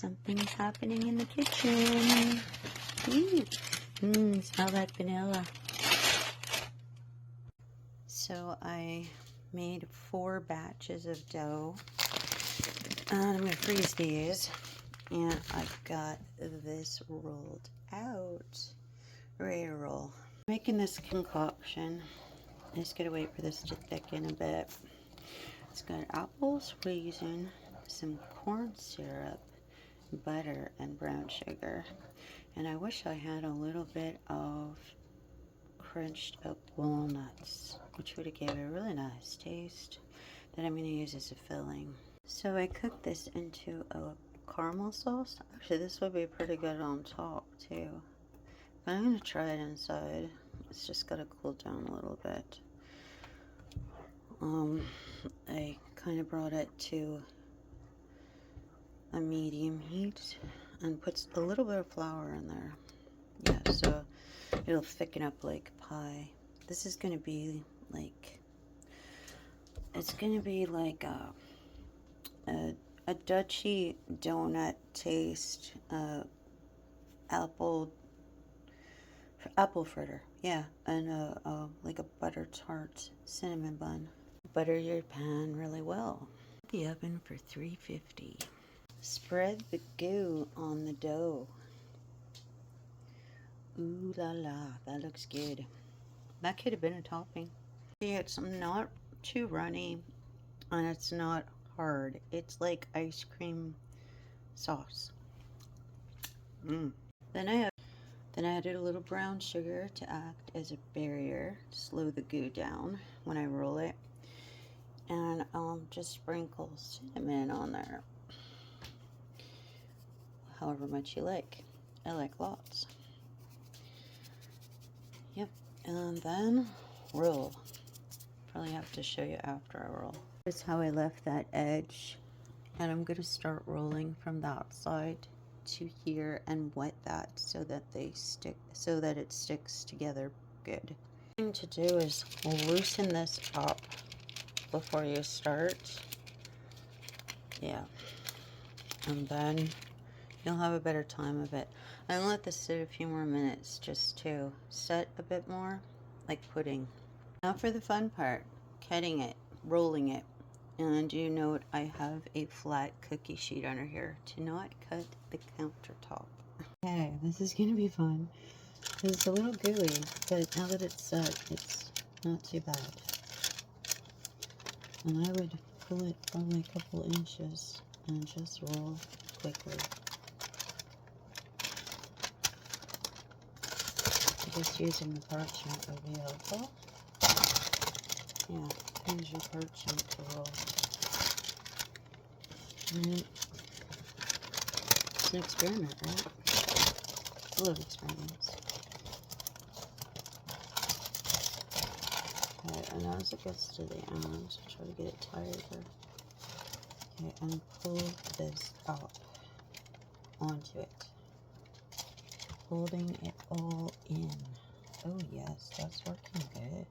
Something's happening in the kitchen. Smell that vanilla. So I made 4 batches of dough. And I'm going to freeze these. And I've got this rolled out. Ready to roll. Making this concoction. I just gotta wait for this to thicken a bit. It's got apples, raisin, some corn syrup, butter, and brown sugar. And I wish I had a little bit of crunched up walnuts, which would have given a really nice taste that I'm going to use as a filling. So I cooked this into a caramel sauce. Actually, this would be pretty good on top too. But I'm going to try it inside. It's just got to cool down a little bit. I kind of brought it to a medium heat and put a little bit of flour in there. Yeah, so it'll thicken up like pie. This is going to be like, it's going to be like a dutchie donut taste, apple fritter, yeah, and like a butter tart cinnamon bun. Butter your pan really well. The oven for 350. Spread the goo on the dough. Ooh la la, that looks good. That could have been a topping. See, it's not too runny and it's not hard. It's like ice cream sauce. Then I added a little brown sugar to act as a barrier to slow the goo down when I roll it. And just sprinkle cinnamon on there. However much you like. I like lots. Yep. And then roll. Probably have to show you after I roll. Here's how I left that edge. And I'm going to start rolling from that side to here and wet that so that they stick, so that it sticks together good. The thing to do is loosen this up before you start. Yeah. And then you'll have a better time of it. I'm gonna let this sit a few more minutes just to set a bit more, like pudding. Now for the fun part, cutting it, rolling it. And you note I have a flat cookie sheet under here to not cut the countertop. Okay, this is gonna be fun. It's a little gooey, but now that it's set, it's not too bad. And I would pull it probably a couple inches and just roll quickly. Just using the parchment would be helpful. Yeah, use your parchment to roll. It's an experiment, right? I love experiments. Okay, and as it gets to the end, try to get it tighter. Okay, and pull this up onto it. Holding it all in. Oh yes, that's working good.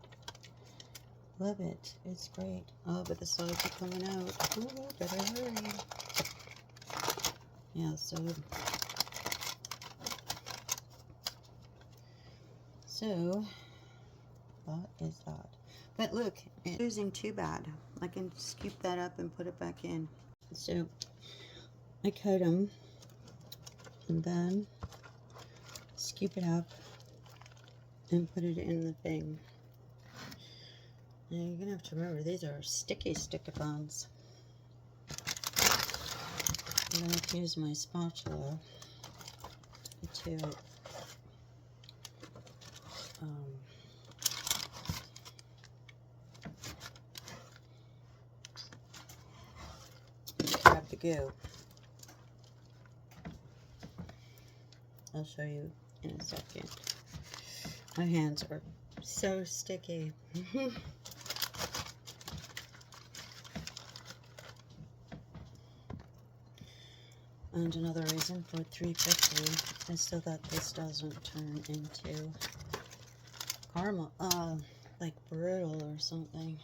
Love it. It's great. Oh, but the sides are coming out. Ooh, better hurry. Yeah, so that is that. But look, it's losing too bad. I can scoop that up and put it back in. So I cut them and then scoop it up and put it in the thing. Now you're gonna have to remember these are sticky stick-a-thons. I'm going to use my spatula to grab the goo. I'll show you in a second. My hands are so sticky. And another reason for 350 is so that this doesn't turn into caramel, like brittle or something.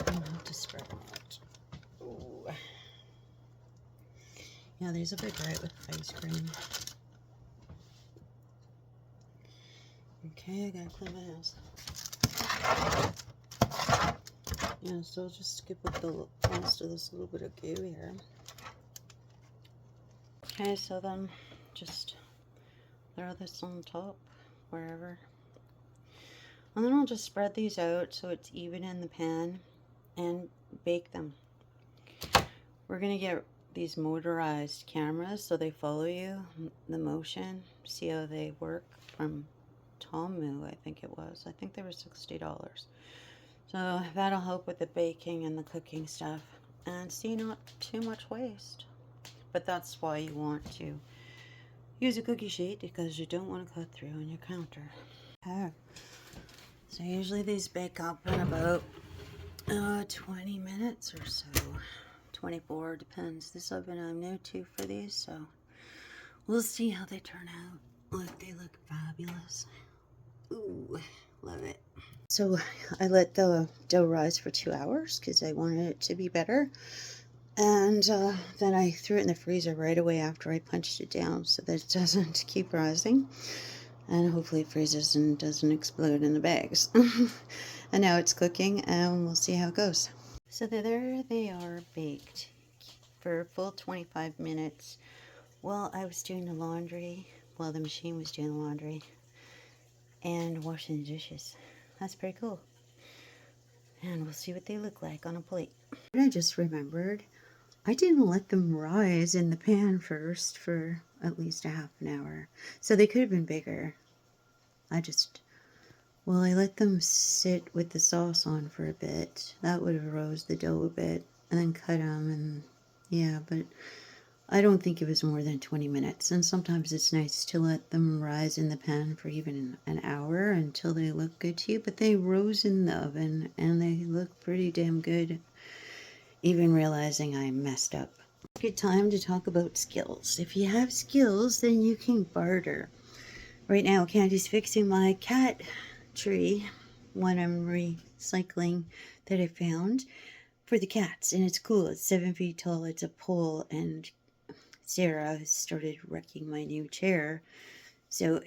I'll have to spread them out. Ooh. Yeah, these will be great with ice cream. Okay, I gotta clean my house. Yeah, so I'll just skip with the rest of this little bit of goo here. Okay, so then just throw this on top, wherever. And then I'll just spread these out so it's even in the pan and bake them. We're gonna get these motorized cameras so they follow you, the motion, see how they work, from Tomu, I think it was. I think they were $60. So that'll help with the baking and the cooking stuff. And see, not too much waste. But that's why you want to use a cookie sheet, because you don't want to cut through on your counter. Okay. So usually these bake up in about 20 minutes or so. 24, depends. This oven I'm new to for these, so we'll see how they turn out. Look, they look fabulous. Ooh, love it. So I let the dough rise for 2 hours because I wanted it to be better. And then I threw it in the freezer right away after I punched it down so that it doesn't keep rising. And hopefully it freezes and doesn't explode in the bags. And now it's cooking and we'll see how it goes. So there they are, baked for a full 25 minutes while I was doing the laundry, while the machine was doing the laundry, and washing the dishes. That's pretty cool. And we'll see what they look like on a plate. I just remembered I didn't let them rise in the pan first for at least a half an hour. So they could have been bigger. I let them sit with the sauce on for a bit. That would have rose the dough a bit. And then cut them, and yeah, but I don't think it was more than 20 minutes. And sometimes it's nice to let them rise in the pan for even an hour until they look good to you. But they rose in the oven and they look pretty damn good, even realizing I messed up. Good time to talk about skills. If you have skills, then you can barter. Right now, Candy's fixing my cat tree, one I'm recycling that I found for the cats, and it's cool. It's 7 feet tall. It's a pole, and Sarah has started wrecking my new chair. So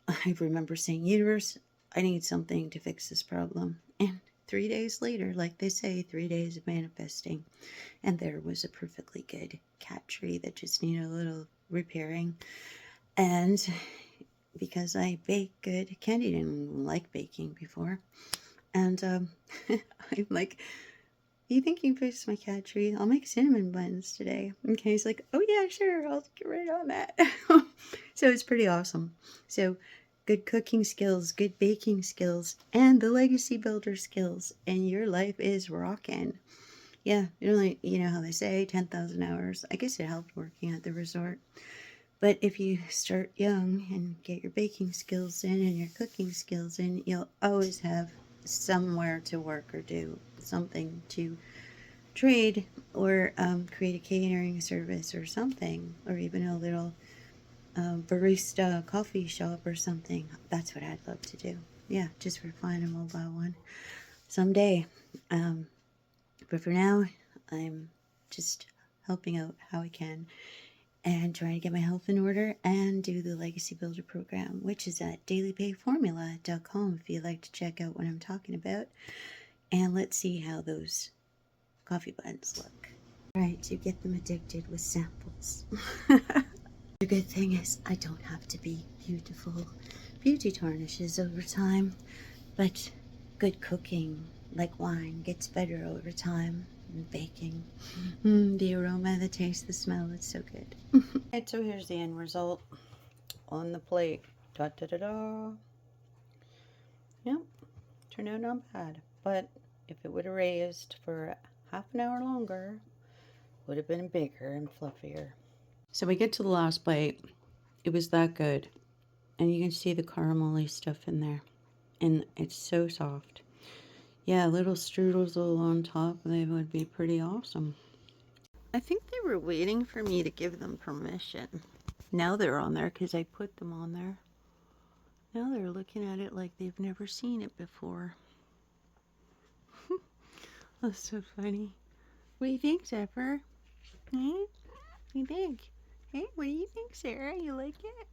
I remember saying, universe, I need something to fix this problem. And 3 days later, like they say, 3 days of manifesting, and there was a perfectly good cat tree that just needed a little repairing. And because I bake good, Candy didn't like baking before, and I'm like, you think you can fix my cat tree? I'll make cinnamon buns today. Okay, he's like, oh yeah, sure, I'll get right on that. So it's pretty awesome. So good cooking skills, good baking skills, and the legacy builder skills, and your life is rocking. Yeah, you know how they say 10,000 hours. I guess it helped working at the resort. But if you start young and get your baking skills in and your cooking skills in, you'll always have somewhere to work or do something to trade, or create a catering service or something, or even a little barista coffee shop or something. That's what I'd love to do. Yeah, just for fun, a mobile one someday. But for now, I'm just helping out how I can and trying to get my health in order and do the Legacy Builder program, which is at dailypayformula.com if you'd like to check out what I'm talking about. And let's see how those coffee buns look. Right, to get them addicted with samples. The good thing is I don't have to be beautiful. Beauty tarnishes over time, but good cooking, like wine, gets better over time. And baking, the aroma, the taste, the smell, it's so good. Right, so here's the end result on the plate. Da da da da. Yep, turned out not bad, but if it would have raised for half an hour longer, would have been bigger and fluffier. So we get to the last bite. It was that good, and you can see the caramelly stuff in there, and it's so soft. Yeah, little strudels on top, they would be pretty awesome. I think they were waiting for me to give them permission. Now they're on there because I put them on there. Now they're looking at it like they've never seen it before. That's so funny. What do you think, Zephyr? Hmm? What do you think? Hey, what do you think, Sarah? You like it?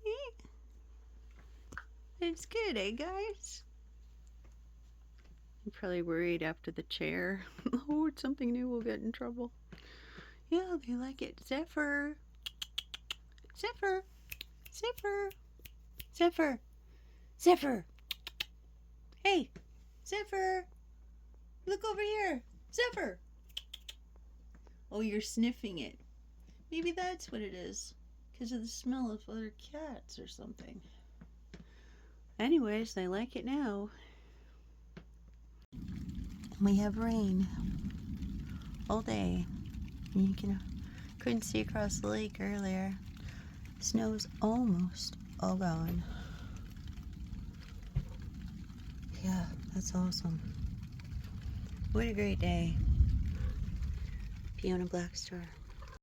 Hey? It's good, eh, guys? I'm probably worried after the chair. Oh, it's something new, we'll get in trouble. Yeah, they like it. Zephyr! Zephyr! Zephyr! Zephyr! Zephyr! Hey! Zephyr! Look over here! Zephyr! Oh, you're sniffing it. Maybe that's what it is. Because of the smell of other cats or something. Anyways, they like it now. We have rain all day. You couldn't see across the lake earlier. Snow's almost all gone. Yeah, that's awesome. What a great day. Fiona Blackstar.